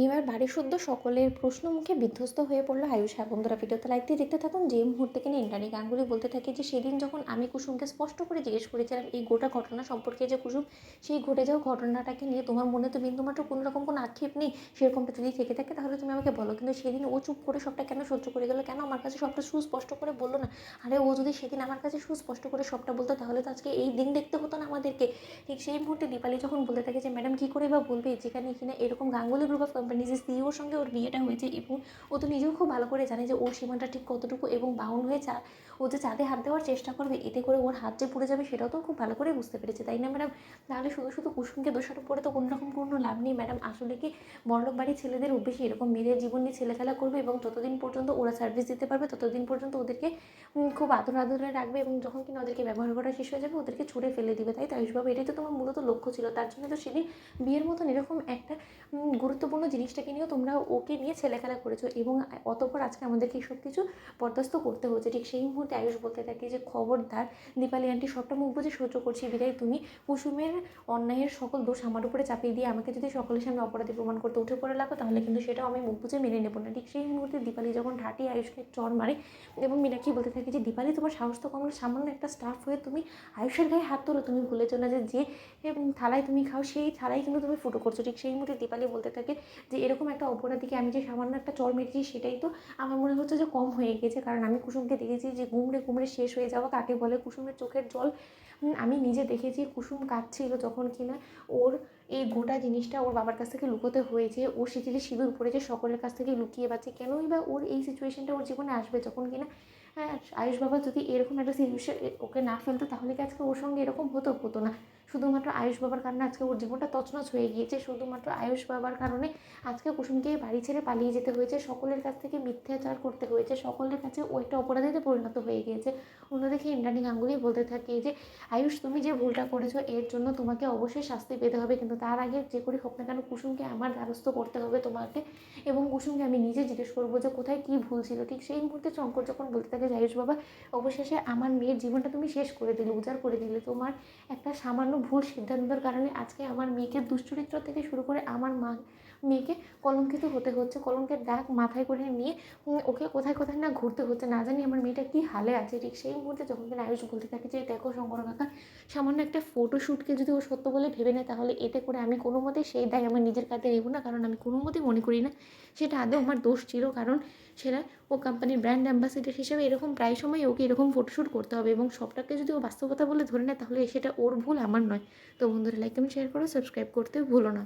এবার বাড়িসুদ্ধ সকলের প্রশ্ন মুখে বিধ্বস্ত হয়ে পড়ল আয়ুষ। হ্যাঁ বন্ধুরা, ভিডিওতে লাইক দিয়ে দেখতে থাকুন। যে মুহূর্তে কিনা ইন্দ্রাণী গাঙ্গুলি বলতে থাকে যে সেদিন যখন আমি কুসুমকে স্পষ্ট করে জিজ্ঞেস করেছিলাম এই গোটা ঘটনা সম্পর্কে, যে কুসুম সেই ঘটে যাওয়া ঘটনাটাকে নিয়ে তোমার মনে তো বিন্দুমাত্র কোনো রকম কোনো আক্ষেপ নেই, সেরকমটা যদি থেকে থাকে তাহলে তুমি আমাকে বলো। কিন্তু সেদিন ও চুপ করে সবটা কেন সহ্য করে গেলো, কেন আমার কাছে সবটা সুস্পষ্ট করে বললো না? আরে ও যদি সেদিন আমার কাছে সুস্পষ্ট করে সবটা বলতো তাহলে তো আজকে এই দিন দেখতে হতো না আমাদেরকে। ঠিক সেই মুহূর্তে দীপালি যখন বলতে থাকে যে ম্যাডাম কী করে বা বলবে, যেখানে কিনা এরকম গাঙ্গুলি গ্রুপ অফ কোম্পানিজের সিইওর সঙ্গে ওর বিয়েটা হয়েছে, এবং ও তো নিজেও খুব ভালো করে জানে যে ওর সীমাটা ঠিক কতটুকু, এবং বাউন্ড হয়ে ও যে চাঁদে হাত দেওয়ার চেষ্টা করবে এতে করে ওর হাত যে পুড়ে যাবে সেটাও তো খুব ভালো করে বুঝতে পেরেছে, তাই না ম্যাডাম? তাহলে শুধু শুধু কুসুমকে দোষারোপ করে তো কোনো রকম কোনো লাভ নেই ম্যাডাম। আসলে কি বড়লোক বাড়ির ছেলেদের অভ্যেসই এরকম, মেয়েদের জীবন নিয়ে ছেলেখেলা করবে এবং যতদিন পর্যন্ত ওরা সার্ভিস দিতে পারবে ততদিন পর্যন্ত ওদেরকে খুব আদরে রাখবে, এবং যখন কিনা ওদেরকে ব্যবহার করা শেষ হয়ে যাবে ওদেরকে ছুঁড়ে ফেলে দিবে। তাই তো আয়ুষবাবু, এটাই তো তোমার মূলত লক্ষ্য ছিল। তার জন্য তো সেদিন বিয়ের মতন এরকম একটা গুরুত্বপূর্ণ জিনিসটাকে নিয়েও তোমরা ওকে নিয়ে ছেলেখেলা করেছো, এবং অতঃপর আজকে আমাদেরকে এইসব কিছু বরদাস্ত করতে হচ্ছে। ঠিক সেই মুহূর্তে আয়ুষ বলতে থাকে যে খবরদার দীপালি আন্টি, সবটা মুখ বুঝে সহ্য করছি বিদায় তুমি কুসুমের অন্যায়ের সকল দোষ আমার উপরে চাপিয়ে দিয়ে আমাকে যদি সকলের সামনে অপরাধী প্রমাণ করতে উঠে পড়ে লাগো তাহলে কিন্তু সেটাও আমি মুখ বুঝে মেনে নেবো না। ঠিক সেই মুহূর্তে দীপালি যখন ঠাটি আয়ুষকে চড় মারে, এবং মীনাক্ষী বলতে থাকে যে দীপালি, তোমার সাহস তো কম না, সামান্য একটা স্টাফ হয়ে তুমি আয়ুষের গায়ে হাত তোলো। তুমি ভুলেছো না যে যে থালায় তুমি খাও সেই থালায় কিন্তু তুমি ফুটো করছো। ঠিক সেই মুহূর্তে দীপালি বলতে থাকে যে এরকম একটা অপরাধীকে আমি যে সামান্য একটা চড় মেরেছি সেটাই তো আমার মনে হচ্ছে যে কম হয়ে গেছে, কারণ আমি কুসুমকে দেখেছি যে গুমড়ে গুমড়ে শেষ হয়ে যাওয়া কাকে বলে। কুসুমের চোখের জল আমি নিজে দেখেছি, কুসুম কাঁদছিল যখন কিনা ওর এই গোটা জিনিসটা ওর বাবার কাছ থেকে লুকোতে হয়েছে। ও সিঁথিতে সিঁদুর পড়েছে সকলের কাছ থেকে লুকিয়ে পাচ্ছে, কেনই বা ওর এই সিচুয়েশনটা ওর জীবনে আসবে যখন কিনা আয়ুষ বাবা যদি এরকম একটা সিচুয়েশন ওকে না ফেলতো তাহলে কি আজকে ওর সঙ্গে এরকম হতো না। শুধুমাত্র আয়ুষ বাবার কারণে আজকে ওর জীবনটা তছনছ হয়ে গিয়েছে, শুধুমাত্র আয়ুষ বাবার কারণে আজকে কুসুমকে বাড়ি ছেড়ে পালিয়ে যেতে হয়েছে, সকলের কাছ থেকে মিথ্যাচার করতে হয়েছে, সকলের কাছে ও একটা অপরাধীতে পরিণত হয়ে গিয়েছে। অন্যদিকে ইন্দ্রাণী গাঙ্গুলি বলতে থাকে যে আয়ুষ, তুমি যে ভুলটা করেছো এর জন্য তোমাকে অবশ্যই শাস্তি পেতে হবে, কিন্তু তার আগে যে করি হোক না কেন কুসুমকে আমার দ্বারস্থ করতে হবে তোমাকে, এবং কুসুমকে আমি নিজে জিজ্ঞেস করবো যে কোথায় কী ভুল ছিল। ঠিক সেই মুহূর্তে শঙ্কর যখন বলতে থাকে যে আয়ুষ বাবা, অবশেষে আমার মেয়ের জীবনটা তুমি শেষ করে দিলে, উজাড় করে দিলে। তোমার একটা সামান্য ভুল সিদ্ধান্তের কারণে আজকে আমার মেয়েকে দুশ্চরিত্র থেকে শুরু করে আমার মেয়েকে কলঙ্কিত হতে হচ্ছে, কলঙ্কের দাগ মাথায় করে নিয়ে ওকে কোথায় কোথায় না ঘুরতে হচ্ছে, না জানি আমার মেয়েটা কী হালে আছে। ঠিক সেই মুহূর্তে যখন কিনা আয়ুষ বলতে থাকে যে দেখো শঙ্কর কাকা, সামান্য একটা ফটোশ্যুটকে যদি ও সত্য বলে ভেবে নেয় তাহলে এতে করে আমি কোনো মতেই সেই দায় আমার নিজের কাঁধে নেব না, কারণ আমি কোনো মতেই মনে করি না সেটা আদৌ আমার দোষ ছিল, কারণ সেটা ও কোম্পানির ব্র্যান্ড অ্যাম্বাসেডর হিসেবে এরকম প্রায় সময় ওকে এরকম ফটোশ্যুট করতে হবে, এবং সবটাকে যদি ও বাস্তবতা বলে ধরে নেয় তাহলে সেটা ওর ভুল, আমার নয়। তো বন্ধুরা, লাইক কমেন্ট শেয়ার করো, সাবস্ক্রাইব করতে ভুলো না।